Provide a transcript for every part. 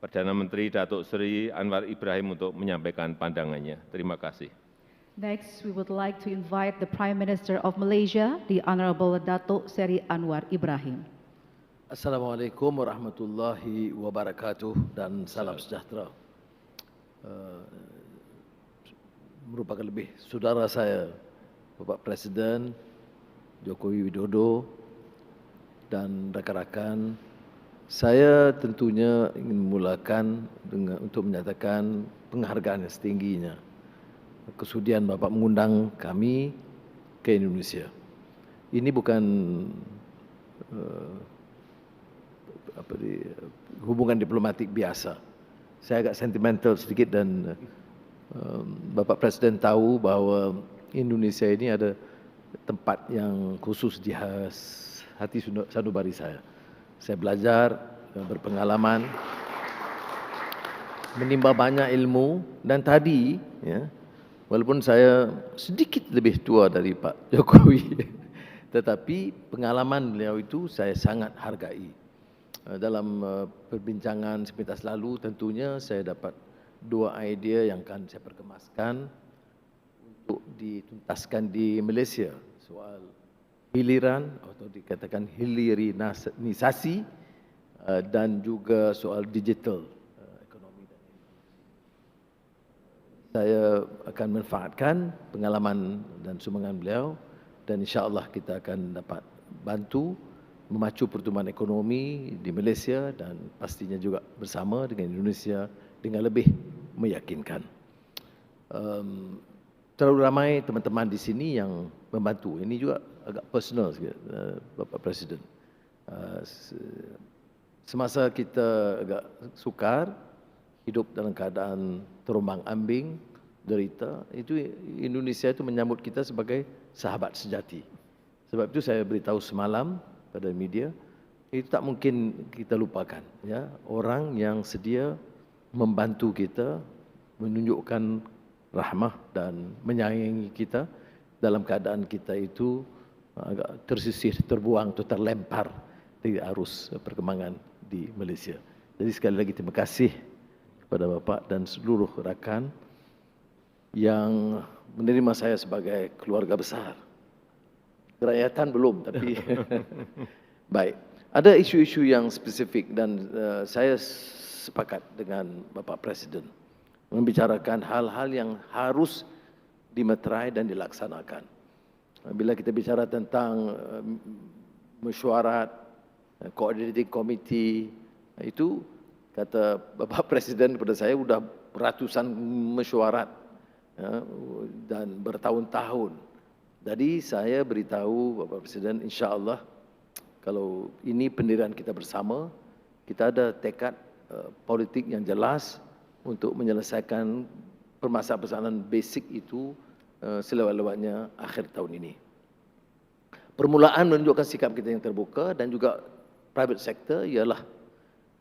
Perdana Menteri Datuk Seri Anwar Ibrahim untuk menyampaikan pandangannya. Terima kasih. Next, we would like to invite the Prime Minister of Malaysia, the Honorable Datuk Seri Anwar Ibrahim. Assalamualaikum warahmatullahi wabarakatuh dan salam sejahtera. Merupakan lebih saudara saya, Bapak Presiden Jokowi Widodo dan rakan-rakan. Saya tentunya ingin memulakan untuk menyatakan penghargaan yang setingginya kesudian Bapak mengundang kami ke Indonesia. Ini bukan hubungan diplomatik biasa. Saya agak sentimental sedikit dan Bapak Presiden tahu bahawa Indonesia ini ada tempat yang khusus di hati sanubari saya. Saya belajar, berpengalaman, menimba banyak ilmu dan tadi, ya, walaupun saya sedikit lebih tua dari Pak Jokowi, tetapi pengalaman beliau itu saya sangat hargai. Dalam perbincangan sepintas lalu tentunya saya dapat dua idea yang akan saya perkemaskan untuk dituntaskan di Malaysia. Soal hiliran atau dikatakan hilirinisasi dan juga soal digital ekonomi. Saya akan manfaatkan pengalaman dan sumbangan beliau dan insya-Allah kita akan dapat bantu memacu pertumbuhan ekonomi di Malaysia dan pastinya juga bersama dengan Indonesia dengan lebih meyakinkan. Terlalu ramai teman-teman di sini yang membantu. Ini juga agak personal sikit, Bapak Presiden. Semasa kita agak sukar, hidup dalam keadaan terombang-ambing, derita, itu Indonesia itu menyambut kita sebagai sahabat sejati. Sebab itu saya beritahu semalam pada media, itu tak mungkin kita lupakan. Ya, orang yang sedia membantu kita, menunjukkan rahmah dan menyayangi kita dalam keadaan kita itu agak tersisih, terbuang atau terlempar dari arus perkembangan di Malaysia. Jadi sekali lagi terima kasih kepada Bapak dan seluruh rakan yang menerima saya sebagai keluarga besar. Kerakyatan belum, tapi baik. Ada isu-isu yang spesifik dan saya sepakat dengan Bapak Presiden membicarakan hal-hal yang harus dimeterai dan dilaksanakan. Bila kita bicara tentang mesyuarat, coordinating committee, itu kata Bapak Presiden kepada saya sudah ratusan mesyuarat ya, dan bertahun-tahun. Jadi saya beritahu Bapak Presiden, insya-Allah kalau ini pendirian kita bersama, kita ada tekad politik yang jelas untuk menyelesaikan permasalahan basic itu selewat-lewatnya akhir tahun ini. Permulaan menunjukkan sikap kita yang terbuka dan juga private sector ialah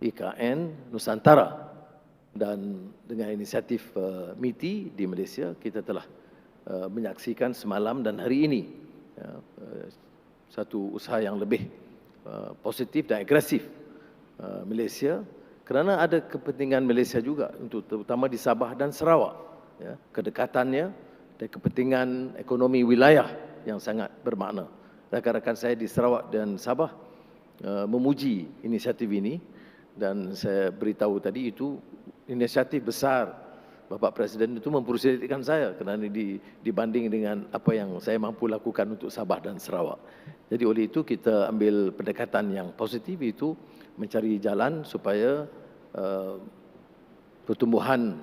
IKN Nusantara dan dengan inisiatif MITI di Malaysia kita telah menyaksikan semalam dan hari ini satu usaha yang lebih positif dan agresif Malaysia kerana ada kepentingan Malaysia juga untuk terutama di Sabah dan Sarawak, ya, kedekatannya dan kepentingan ekonomi wilayah yang sangat bermakna. Rakan-rakan saya di Sarawak dan Sabah memuji inisiatif ini dan saya beritahu tadi itu inisiatif besar Bapak Presiden itu mempersilitkan saya kerana dibanding dengan apa yang saya mampu lakukan untuk Sabah dan Sarawak. Jadi oleh itu kita ambil pendekatan yang positif itu mencari jalan supaya pertumbuhan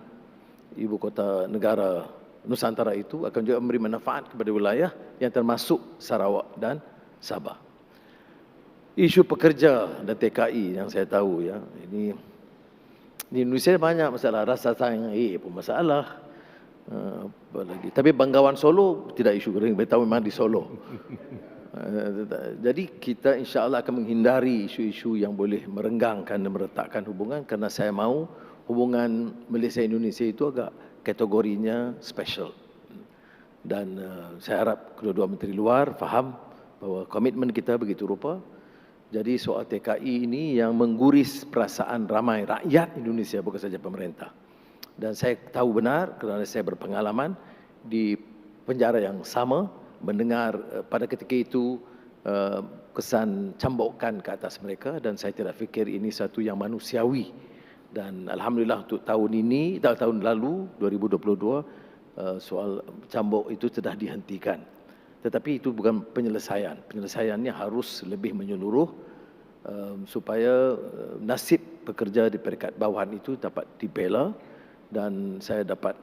ibu kota negara Nusantara itu akan juga memberi manfaat kepada wilayah yang termasuk Sarawak dan Sabah. Isu pekerja dan TKI yang saya tahu ya, ini di Indonesia banyak masalah, rasa sayang pun masalah. Apa lagi? Tapi Banggawan Solo tidak isu kering, beritahu memang di Solo. Jadi kita insya-Allah akan menghindari isu-isu yang boleh merenggangkan dan meretakkan hubungan kerana saya mahu hubungan Malaysia Indonesia itu agak kategorinya special. Dan saya harap kedua-dua menteri luar faham bahawa komitmen kita begitu rupa Jadi soal TKI ini yang mengguris perasaan ramai rakyat Indonesia, bukan saja pemerintah. Dan saya tahu benar kerana saya berpengalaman di penjara yang sama, mendengar pada ketika itu kesan cambukan ke atas mereka, dan saya tidak fikir ini satu yang manusiawi. Dan alhamdulillah untuk tahun ini, tahun lalu 2022, soal cambuk itu sudah dihentikan. Tetapi itu bukan penyelesaian. Penyelesaiannya harus lebih menyeluruh supaya nasib pekerja di peringkat bawahan itu dapat dibela, dan saya dapat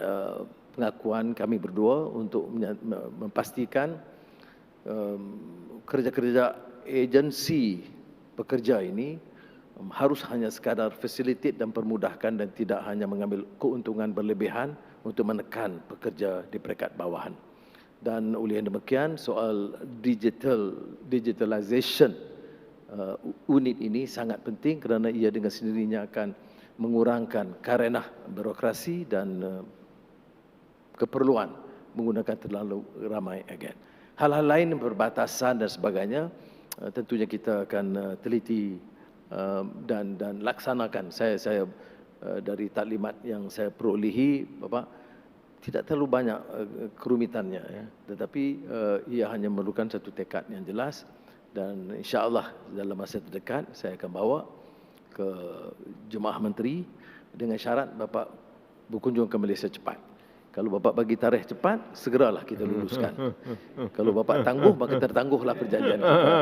pengakuan kami berdua untuk memastikan kerja-kerja agensi pekerja ini harus hanya sekadar facilitate dan permudahkan dan tidak hanya mengambil keuntungan berlebihan untuk menekan pekerja di peringkat bawahan. Dan oleh yang demikian soal digitalization unit ini sangat penting kerana ia dengan sendirinya akan mengurangkan karenah birokrasi dan keperluan menggunakan terlalu ramai agen. Hal-hal lain perbatasan dan sebagainya tentunya kita akan teliti dan laksanakan. Saya dari taklimat yang saya perolehi, Bapak, tidak terlalu banyak kerumitannya, ya. Tetapi ia hanya memerlukan satu tekad yang jelas, dan insya-Allah dalam masa terdekat saya akan bawa ke Jemaah Menteri dengan syarat Bapak berkunjung ke Malaysia cepat. Kalau Bapak bagi tarikh cepat, segeralah kita luluskan. Kalau Bapak tangguh, maka tertangguhlah perjanjian kita.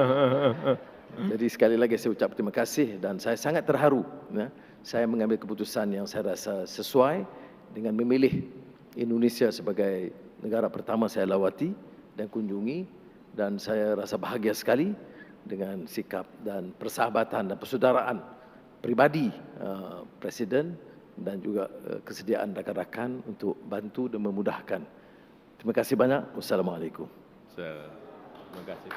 Jadi sekali lagi saya ucap terima kasih, dan saya sangat terharu, ya. Saya mengambil keputusan yang saya rasa sesuai dengan memilih Indonesia sebagai negara pertama saya lawati dan kunjungi, dan saya rasa bahagia sekali dengan sikap dan persahabatan dan persaudaraan pribadi Presiden dan juga kesediaan rakan-rakan untuk bantu dan memudahkan. Terima kasih banyak. Wassalamualaikum. Terima kasih.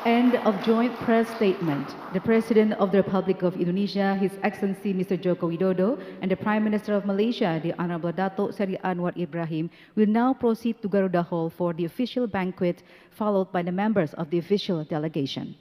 End of joint press statement. The President of the Republic of Indonesia, His Excellency Mr. Joko Widodo, and the Prime Minister of Malaysia, the Honorable Datuk Seri Anwar Ibrahim, will now proceed to Garuda Hall for the official banquet, followed by the members of the official delegation.